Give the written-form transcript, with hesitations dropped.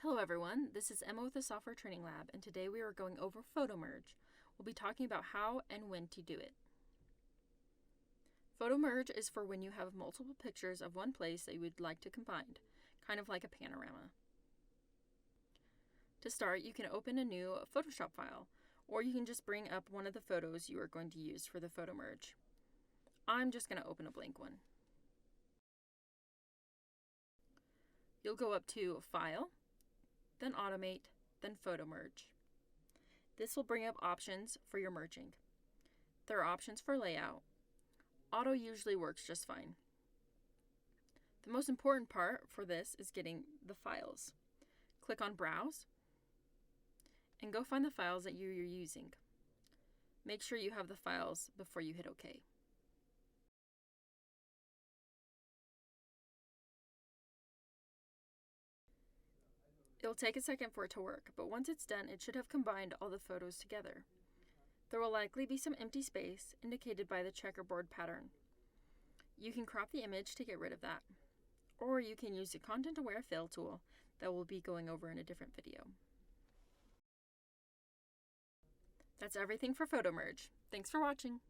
Hello everyone, this is Emma with the Software Training Lab, and today we are going over Photomerge. We'll be talking about how and when to do it. Photomerge is for when you have multiple pictures of one place that you would like to combine, kind of like a panorama. To start, you can open a new Photoshop file, or you can just bring up one of the photos you are going to use for the Photomerge. I'm just going to open a blank one. You'll go up to File, then Automate, then Photomerge. This will bring up options for your merging. There are options for layout. Auto usually works just fine. The most important part for this is getting the files. Click on Browse and go find the files that you're using. Make sure you have the files before you hit OK. It'll take a second for it to work, but once it's done, it should have combined all the photos together. There will likely be some empty space indicated by the checkerboard pattern. You can crop the image to get rid of that, or you can use the Content-Aware Fill tool that we'll be going over in a different video. That's everything for Photomerge. Thanks for watching.